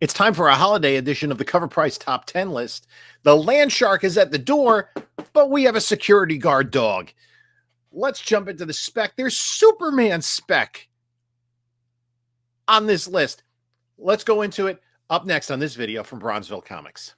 It's time for a holiday edition of the Covrprice Top 10 list. The land shark is at the door, but we have a security guard dog. Let's jump into the spec. There's Superman spec on this list. Let's go into it up next on this video from Bronzeville Comics.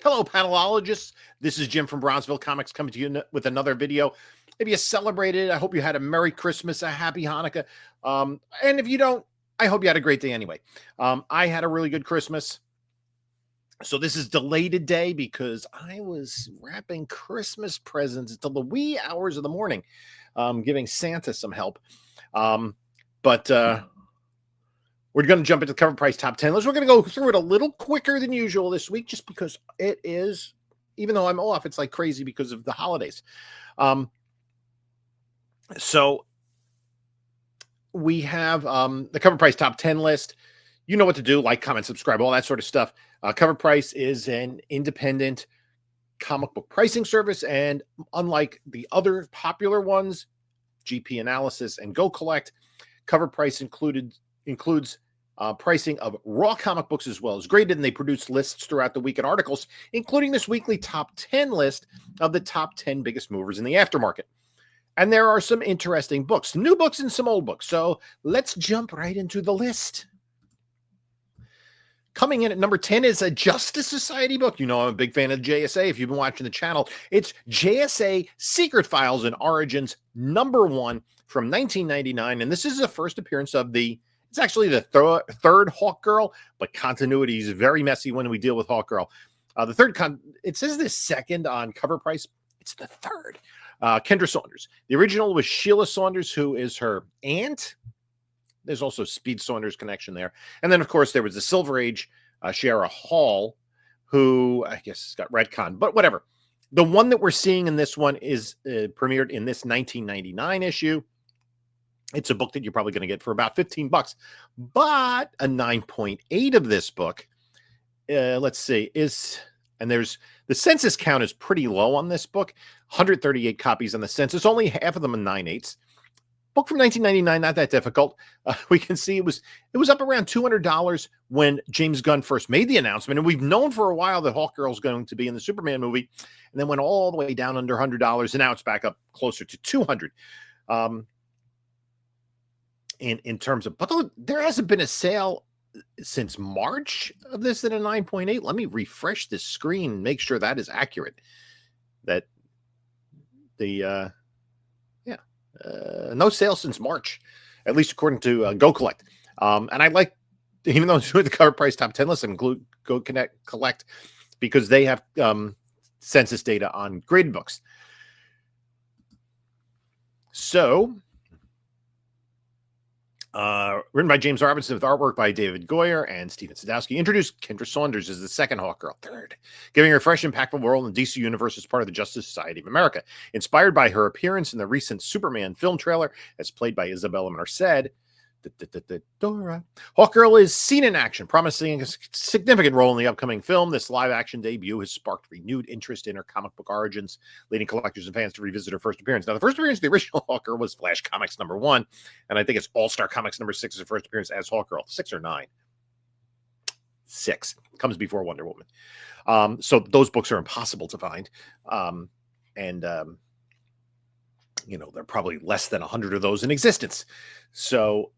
Hello, panelologists. This is Jim from Bronzeville Comics coming to you with another video. If you celebrated, I hope you had a Merry Christmas, a Happy Hanukkah. And if you don't, I hope you had a great day anyway. I had a really good Christmas. So this is delayed a day because I was wrapping Christmas presents until the wee hours of the morning, giving Santa some help. We're going to jump into the Covrprice Top 10 list. We're going to go through it a little quicker than usual this week just because it is, even though I'm off, it's like crazy because of the holidays. So we have the Covrprice Top 10 list. You know what to do, like, comment, subscribe, all that sort of stuff. Covrprice is an independent comic book pricing service, and unlike the other popular ones, GP Analysis and Go Collect, Covrprice includes pricing of raw comic books as well as graded, and they produce lists throughout the week and articles, including this weekly top 10 list of the top 10 biggest movers in the aftermarket. And there are some interesting books, some new books and some old books. So let's jump right into the list. Coming in at number 10 is a Justice Society book. You know, I'm a big fan of JSA. If you've been watching the channel, it's JSA Secret Files and Origins #1 from 1999. And this is the first appearance of it's actually the third Hawkgirl, but continuity is very messy when we deal with Hawkgirl. The third, it says the second on Covrprice. It's the third. Kendra Saunders. The original was Sheila Saunders, who is her aunt. There's also Speed Saunders connection there. And then, of course, there was the Silver Age, Shara Hall, who I guess got retconned, but whatever. The one that we're seeing in this one is premiered in this 1999 issue. It's a book that you're probably going to get for about $15, but a 9.8 of this book, let's see, there's the census count is pretty low on this book, 138 copies on the census, only half of them are 9/8. Book from 1999, not that difficult. We can see it was up around $200 when James Gunn first made the announcement, and we've known for a while that Hawkgirl is going to be in the Superman movie, and then went all the way down under $100, and now it's back up closer to $200. In terms of, but there hasn't been a sale since March of this at a 9.8. Let me refresh this screen and make sure that is accurate. That no sale since March, at least according to Go Collect. And I like, even though it's with the Covrprice Top 10 list, include Go Collect because they have census data on graded books. So, written by James Robinson with artwork by David Goyer and Stephen Sadowski. Introduced Kendra Saunders as the second Hawkgirl, third, giving her a fresh, impactful role in the DC Universe as part of the Justice Society of America. Inspired by her appearance in the recent Superman film trailer, as played by Isabella Merced, Dora. Hawkgirl is seen in action, promising a significant role in the upcoming film. This live-action debut has sparked renewed interest in her comic book origins, leading collectors and fans to revisit her first appearance. Now, the first appearance of the original Hawkgirl was Flash Comics #1, and I think it's All-Star Comics #6 is her first appearance as Hawkgirl. 6 or 9? 6. Comes before Wonder Woman. So those books are impossible to find. You know, there are probably less than 100 of those in existence. So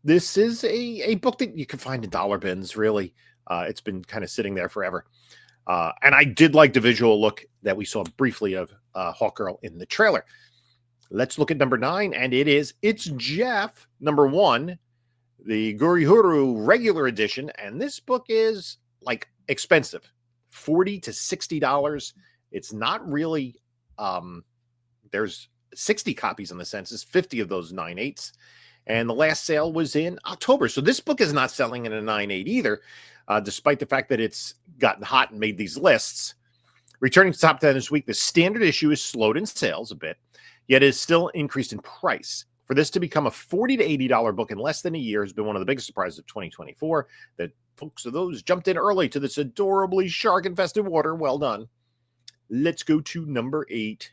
this is a book that you can find in dollar bins, really. It's been kind of sitting there forever. And I did like the visual look that we saw briefly of Hawkgirl in the trailer. Let's look at number 9, and it's Jeff, #1, the Gurihuru regular edition. And this book is, like, expensive, $40 to $60. It's not really, there's 60 copies on the census, 50 of those 9/8. And the last sale was in October. So this book is not selling in a 9/8 either, despite the fact that it's gotten hot and made these lists. Returning to top 10 this week, the standard issue is slowed in sales a bit, yet is still increased in price. For this to become a $40 to $80 book in less than a year has been one of the biggest surprises of 2024. That folks of those jumped in early to this adorably shark-infested water. Well done. Let's go to number 8.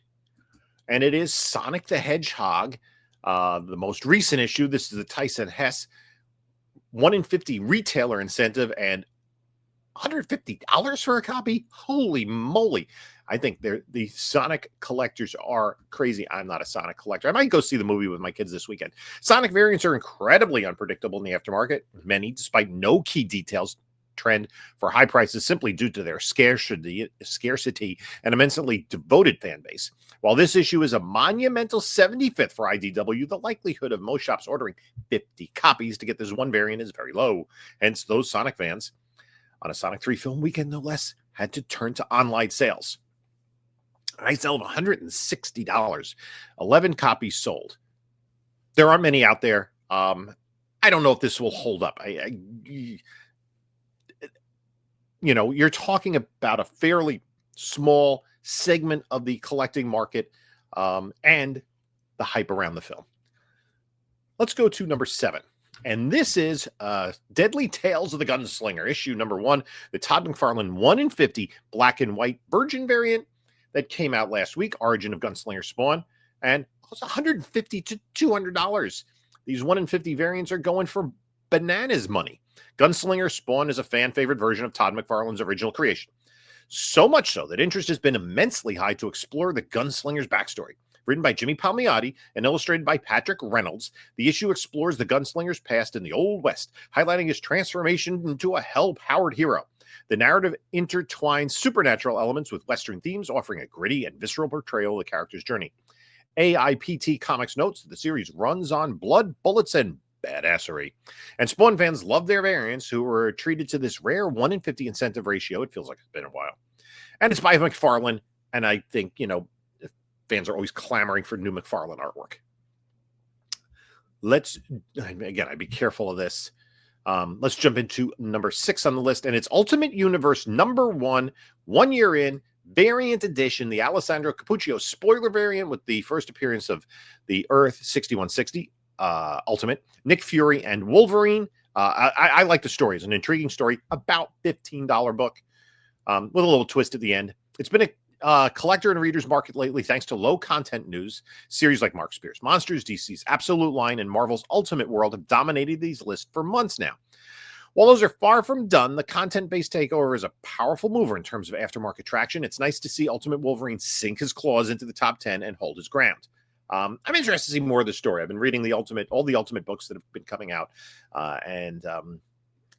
And it is Sonic the Hedgehog, the most recent issue. This is the Tyson Hess 1 in 50 retailer incentive and $150 for a copy. Holy moly. I think the Sonic collectors are crazy. I'm not a Sonic collector. I might go see the movie with my kids this weekend. Sonic variants are incredibly unpredictable in the aftermarket. Many, despite no key details, trend for high prices simply due to their scarcity and immensely devoted fan base. While this issue is a monumental 75th for IDW, the likelihood of most shops ordering 50 copies to get this one variant is very low. Hence, those Sonic fans on a Sonic 3 film weekend, no less, had to turn to online sales. A nice sale of $160, 11 copies sold. There aren't many out there. I don't know if this will hold up. You're talking about a fairly small segment of the collecting market and the hype around the film. Let's go to number 7. And this is Deadly Tales of the Gunslinger, issue number 1, the Todd McFarlane 1 in 50 black and white Virgin variant that came out last week, Origin of Gunslinger Spawn, and costs $150 to $200. These 1 in 50 variants are going for bananas money. Gunslinger Spawn is a fan-favorite version of Todd McFarlane's original creation. So much so that interest has been immensely high to explore the Gunslinger's backstory. Written by Jimmy Palmiotti and illustrated by Patrick Reynolds, the issue explores the Gunslinger's past in the Old West, highlighting his transformation into a hell-powered hero. The narrative intertwines supernatural elements with Western themes, offering a gritty and visceral portrayal of the character's journey. AIPT Comics notes that the series runs on blood, bullets, and badassery. And Spawn fans love their variants who were treated to this rare 1 in 50 incentive ratio. It feels like it's been a while. And it's by McFarlane, and I think, fans are always clamoring for new McFarlane artwork. I'd be careful of this. Let's jump into number 6 on the list, and it's Ultimate Universe number 1, 1 year in, variant edition, the Alessandro Cappuccio spoiler variant with the first appearance of the Earth 6160 Ultimate, Nick Fury, and Wolverine. I like the story. It's an intriguing story, about $15 book, with a little twist at the end. It's been a collector and readers market lately thanks to low content news. Series like Mark Spears' Monsters, DC's Absolute Line, and Marvel's Ultimate World have dominated these lists for months now. While those are far from done, the content-based takeover is a powerful mover in terms of aftermarket traction. It's nice to see Ultimate Wolverine sink his claws into the top 10 and hold his ground. I'm interested to see more of the story. I've been reading all the Ultimate books that have been coming out, and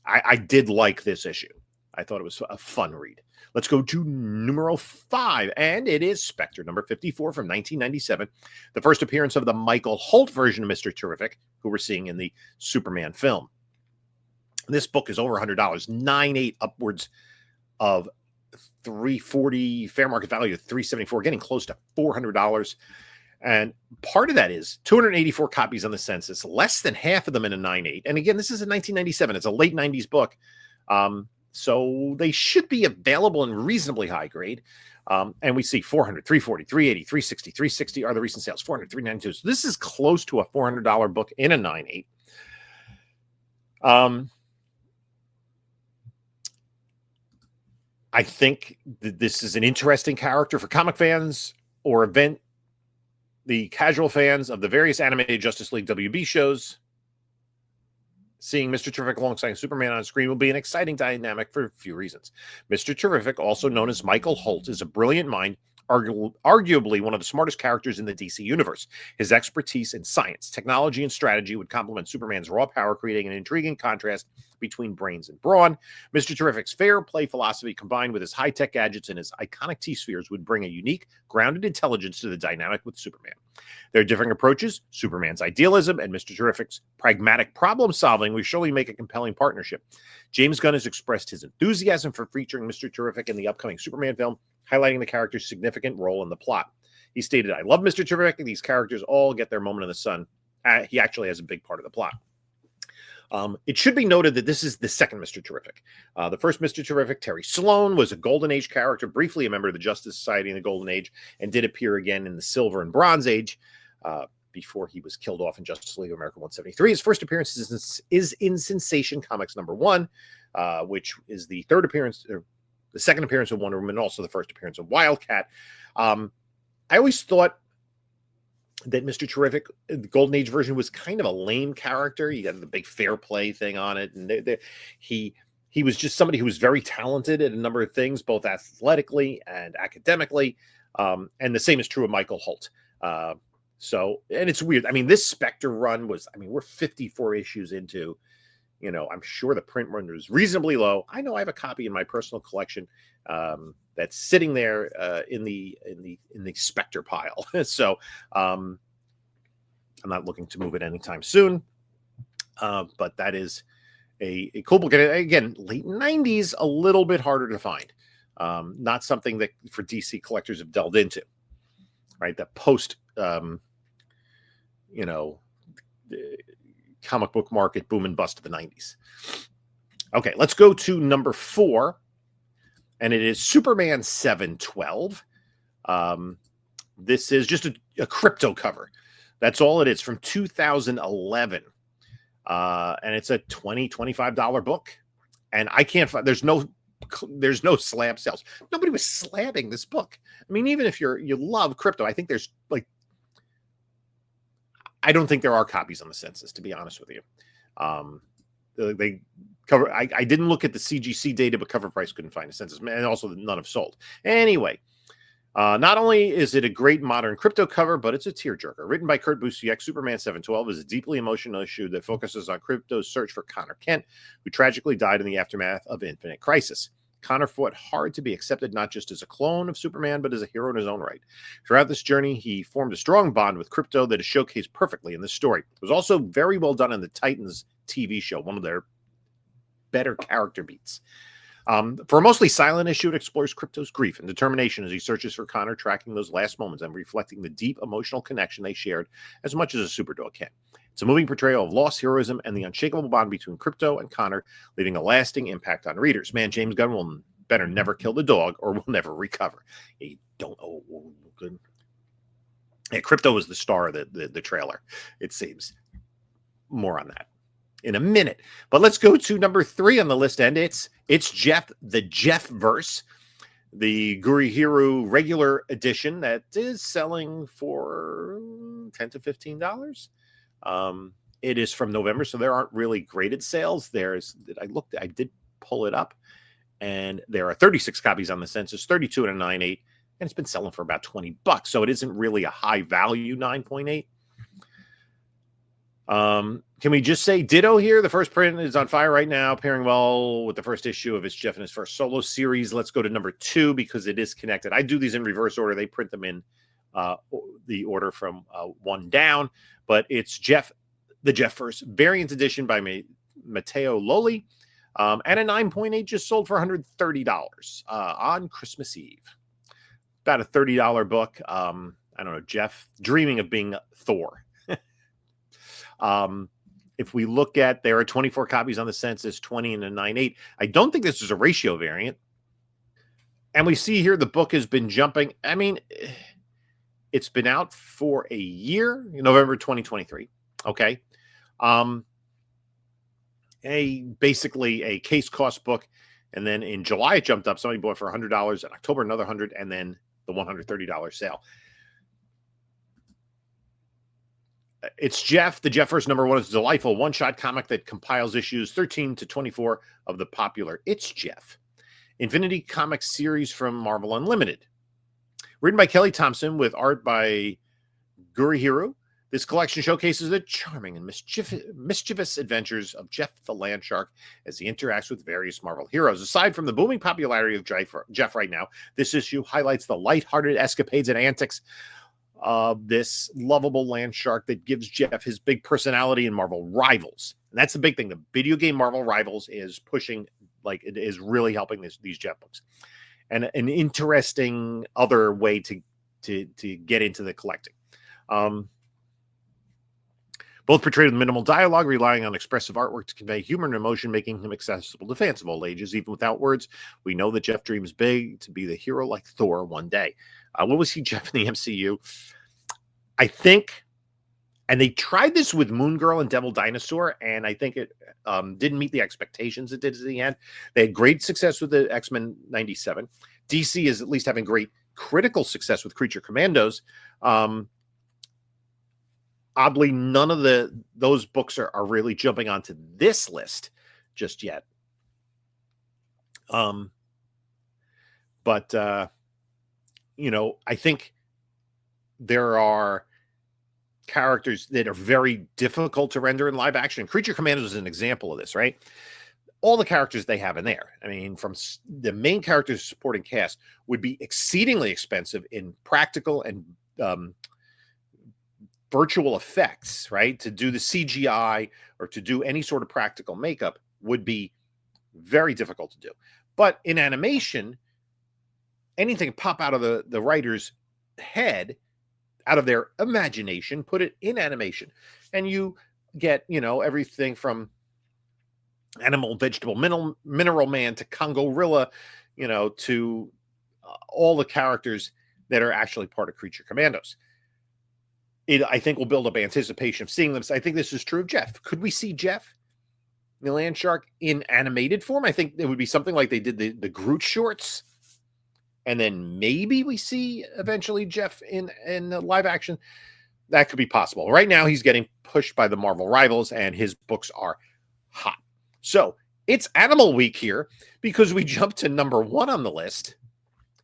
I did like this issue. I thought it was a fun read. Let's go to numero 5, and it is Spectre, number 54 from 1997, the first appearance of the Michael Holt version of Mr. Terrific, who we're seeing in the Superman film. This book is over $100, $9.8 upwards of $340, fair market value of $374, getting close to $400. And part of that is 284 copies on the census, less than half of them in a 9.8. And again, this is a 1997. It's a late 90s book. So they should be available in reasonably high grade. And we see 400, 340, 380, 360, 360 are the recent sales, 400, 392. So this is close to a $400 book in a 9.8. I think that this is an interesting character for comic fans or the casual fans of the various animated Justice League WB shows. Seeing Mr. Terrific alongside Superman on screen will be an exciting dynamic for a few reasons. Mr. Terrific, also known as Michael Holt, is a brilliant mind, arguably one of the smartest characters in the DC universe. His expertise in science, technology, and strategy would complement Superman's raw power, creating an intriguing contrast between brains and brawn. Mr. Terrific's fair play philosophy, combined with his high-tech gadgets and his iconic T-spheres, would bring a unique, grounded intelligence to the dynamic with Superman. Their differing approaches, Superman's idealism and Mr. Terrific's pragmatic problem-solving, would surely make a compelling partnership. James Gunn has expressed his enthusiasm for featuring Mr. Terrific in the upcoming Superman film, highlighting the character's significant role in the plot. He stated, "I love Mr. Terrific, and these characters all get their moment in the sun." He actually has a big part of the plot. It should be noted that this is the second Mr. Terrific. The first Mr. Terrific, Terry Sloan, was a Golden Age character, briefly a member of the Justice Society in the Golden Age, and did appear again in the Silver and Bronze Age. before he was killed off in Justice League of America 173. His first appearance is in Sensation Comics #1, which is the third appearance, or the second appearance of Wonder Woman, and also the first appearance of Wildcat. I always thought that Mr. Terrific, the Golden Age version, was kind of a lame character. You got the big fair play thing on it, and he was just somebody who was very talented at a number of things, both athletically and academically. And the same is true of Michael Holt. So, and it's weird. I mean, this Spectre run was, I mean, we're 54 issues into, you know, I'm sure the print run was reasonably low. I know I have a copy in my personal collection that's sitting there in the Spectre pile. So I'm not looking to move it anytime soon. But that is a cool book. And again, late 90s, a little bit harder to find. Not something that for DC collectors have delved into, right? The post, comic book market boom and bust of the 90s. Okay, let's go to number 4, and it is Superman 712. This is just a crypto cover. That's all it is, from 2011. And it's a $25 book. And I can't find, there's no slab sales. Nobody was slabbing this book. I mean, even if you love crypto, I think there's I don't think there are copies on the census, to be honest with you. They cover. I didn't look at the CGC data, but Covrprice couldn't find a census, and also none have sold. Anyway, not only is it a great modern crypto cover, but it's a tearjerker. Written by Kurt Busiek, Superman 712 is a deeply emotional issue that focuses on crypto's search for Connor Kent, who tragically died in the aftermath of Infinite Crisis. Connor fought hard to be accepted not just as a clone of Superman, but as a hero in his own right. Throughout this journey, he formed a strong bond with Krypto that is showcased perfectly in this story. It was also very well done in the Titans TV show, one of their better character beats. For a mostly silent issue, it explores Krypto's grief and determination as he searches for Connor, tracking those last moments and reflecting the deep emotional connection they shared as much as a superdog can. It's a moving portrayal of lost heroism and the unshakable bond between Krypto and Connor, leaving a lasting impact on readers. Man, James Gunn will better never kill the dog or will never recover. You don't know. Good. Yeah, Krypto was the star of the trailer, it seems. More on that in a minute. But let's go to number 3 on the list, and it's Jeff, the Jeff verse, the Gurihiru regular edition that is selling for $10 to $15. It is from November, so there aren't really graded sales. I did pull it up, and there are 36 copies on the census, 32 and a 9.8, and it's been selling for about $20. So it isn't really a high value 9.8. Can we just say ditto here? The first print is on fire right now, pairing well with the first issue of Jeff and his first solo series. Let's go to number 2 because it is connected. I do these in reverse order. They print them in the order from 1 down, but it's Jeff, the Jeff First variant edition by Matteo Loli, and a 9.8 just sold for $130 on Christmas Eve. About a $30 book. I don't know, Jeff dreaming of being Thor. If we look at, there are 24 copies on the census, 20 and a 9.8. I don't think this is a ratio variant. And we see here the book has been jumping. I mean, it's been out for a year, November 2023. Okay. Basically a case cost book. And then in July, it jumped up. Somebody bought it for $100. In October, another $100. And then the $130 sale. It's Jeff. The Jeff First #1 is a delightful one-shot comic that compiles issues 13 to 24 of the popular It's Jeff Infinity Comics series from Marvel Unlimited. Written by Kelly Thompson with art by Gurihiru, this collection showcases the charming and mischievous adventures of Jeff the Land Shark as he interacts with various Marvel heroes. Aside from the booming popularity of Jeff right now, this issue highlights the lighthearted escapades and antics of this lovable land shark that gives Jeff his big personality in Marvel Rivals. And that's the big thing. The video game Marvel Rivals is pushing, like, it is really helping these Jeff books. And an interesting other way to get into the collecting. Both portrayed with minimal dialogue, relying on expressive artwork to convey humor and emotion, making him accessible to fans of all ages. Even without words, we know that Jeff dreams big to be the hero like Thor one day. What was he, Jeff, in the MCU? I think And they tried this with Moon Girl and Devil Dinosaur, and I think it didn't meet the expectations it did at the end. They had great success with the X-Men 97. DC is at least having great critical success with Creature Commandos. Oddly, none of those books are really jumping onto this list just yet. But I think there are characters that are very difficult to render in live action. Creature Commandos is an example of this, right? All the characters they have in there, I mean, from the main characters supporting cast, would be exceedingly expensive in practical and virtual effects, right? To do the CGI or to do any sort of practical makeup would be very difficult to do. But in animation, anything pop out of the writer's head, out of their imagination, put it in animation, and you get everything from animal, vegetable, mineral man to Congorilla, to all the characters that are actually part of Creature Commandos. I think will build up anticipation of seeing them. So I think this is true of Jeff. Could we see Jeff, the Land Shark, in animated form? I think it would be something like they did the Groot shorts. And then maybe we see eventually Jeff in live action. That could be possible. Right now, he's getting pushed by the Marvel rivals, and his books are hot. So it's Animal Week here because we jump to number 1 on the list,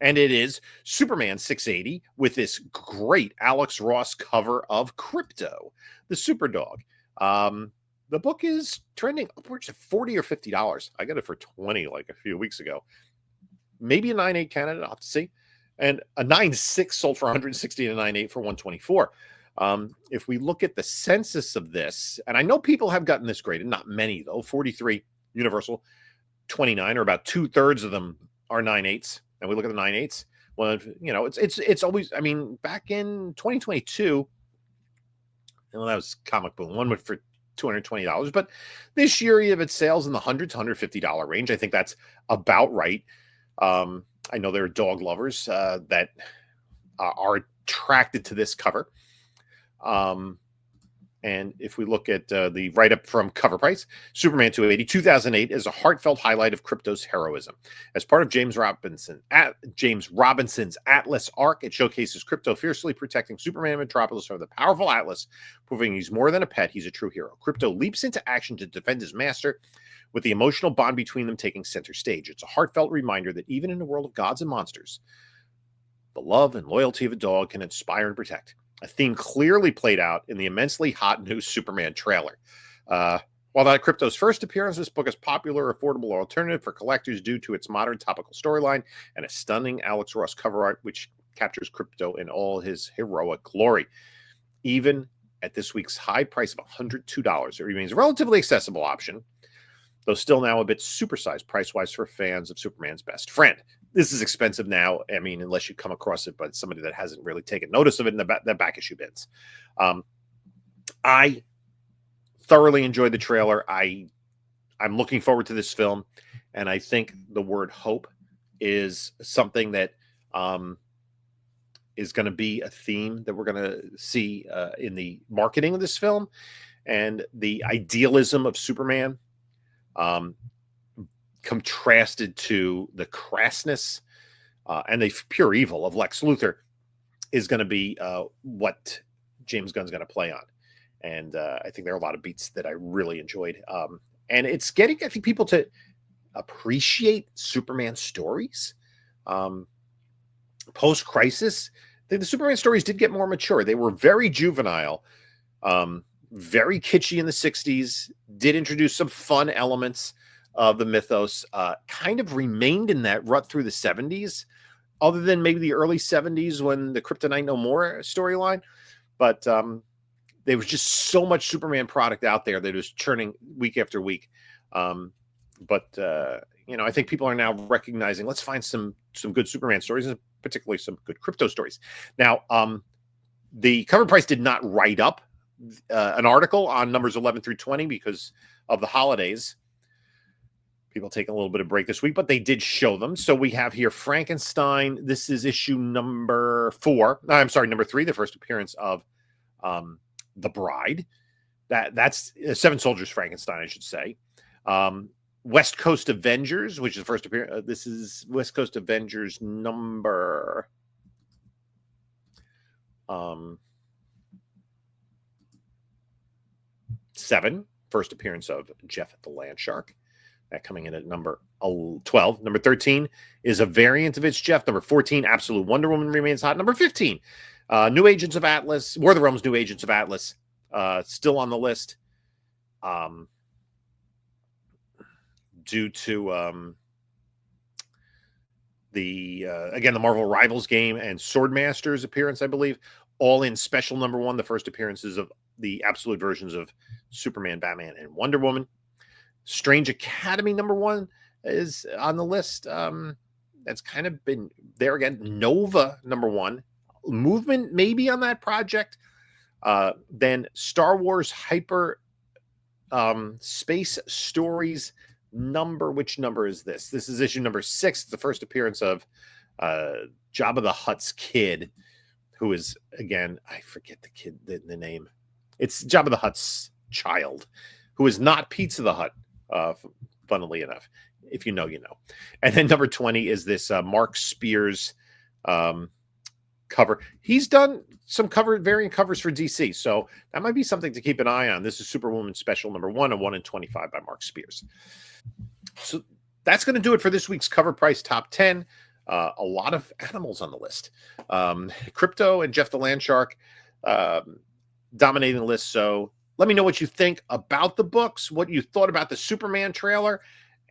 and it is Superman 680 with this great Alex Ross cover of Crypto, the Superdog. The book is trending upwards of $40 or $50. I got it for $20 like a few weeks ago. Maybe a 9.8 Canada, I'll have to see. And a 9.6 sold for $160 and a 9.8 for $124. If we look at the census of this, and I know people have gotten this graded, not many though, 43 Universal, 29, or about 2/3 of them are 9.8s. And we look at the 9.8s. Well, it's always, I mean, back in 2022, well, that was Comic Boom. One went for $220, but this year you have its sales in the $100 to $150 range. I think that's about right. I know there are dog lovers that are attracted to this cover. And if we look at the write-up from Covrprice, Superman 280, 2008 is a heartfelt highlight of Crypto's heroism. As part of James Robinson's Atlas arc, it showcases Crypto fiercely protecting Superman and Metropolis from the powerful Atlas, proving he's more than a pet, he's a true hero. Crypto leaps into action to defend his master, with the emotional bond between them taking center stage. It's a heartfelt reminder that even in a world of gods and monsters, the love and loyalty of a dog can inspire and protect. A theme clearly played out in the immensely hot new Superman trailer. While not Crypto's first appearance, this book is popular, affordable alternative for collectors due to its modern topical storyline and a stunning Alex Ross cover art, which captures Crypto in all his heroic glory. Even at this week's high price of $102, it remains a relatively accessible option, though still now a bit supersized price-wise for fans of Superman's best friend. This is expensive now, I mean, unless you come across it, but somebody that hasn't really taken notice of it in the back issue bins. I thoroughly enjoyed the trailer. I'm looking forward to this film, and I think the word hope is something that is going to be a theme that we're going to see in the marketing of this film, and the idealism of Superman contrasted to the crassness and the pure evil of Lex Luthor is going to be what James Gunn's going to play on. And I think there are a lot of beats that I really enjoyed. And it's getting, I think, people to appreciate Superman stories. Post-crisis, the Superman stories did get more mature. They were very juvenile, very kitschy in the 60s, did introduce some fun elements of the mythos, kind of remained in that rut through the 70s, other than maybe the early 70s when the Kryptonite No More storyline. But there was just so much Superman product out there that it was churning week after week. But I think people are now recognizing, let's find some good Superman stories, and particularly some good Crypto stories. Now, the Covrprice did not write up an article on numbers 11 through 20 because of the holidays. People taking a little bit of break this week, but they did show them. So we have here Frankenstein. This is issue number 3, the first appearance of The Bride. That's Seven Soldiers Frankenstein, I should say. West Coast Avengers, which is the first appearance. This is West Coast Avengers number 7, first appearance of Jeff the Land Shark. That coming in at number 12. Number 13 is a variant of its Jeff. Number 14, Absolute Wonder Woman remains hot. Number 15, New Agents of Atlas, War of the Realms, New Agents of Atlas, still on the list. Due to the Marvel Rivals game and Swordmaster's appearance, I believe, all in special number 1, the first appearances of the absolute versions of Superman, Batman, and Wonder Woman. Strange Academy number 1 is on the list. That's kind of been there again. Nova number 1. Movement maybe on that project. Then Star Wars Hyper Space Stories which number is this? This is issue number 6, the first appearance of Jabba the Hutt's kid, who is, again, I forget the name. It's Jabba the Hutt's child, who is not Pizza the Hutt, funnily enough. If you know, you know. And then number 20 is this Mark Spears cover. He's done some variant covers for DC, so that might be something to keep an eye on. This is Superwoman Special number 1, a 1 in 25 by Mark Spears. So that's going to do it for this week's Cover Price Top 10. A lot of animals on the list. Crypto and Jeff the Land Shark dominating the list. So let me know what you think about the books, what you thought about the Superman trailer,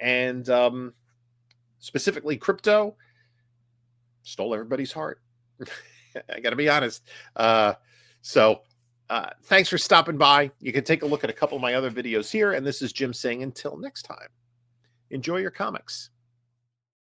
and specifically Crypto. Stole everybody's heart. I got to be honest. So thanks for stopping by. You can take a look at a couple of my other videos here. And this is Jim saying until next time, enjoy your comics.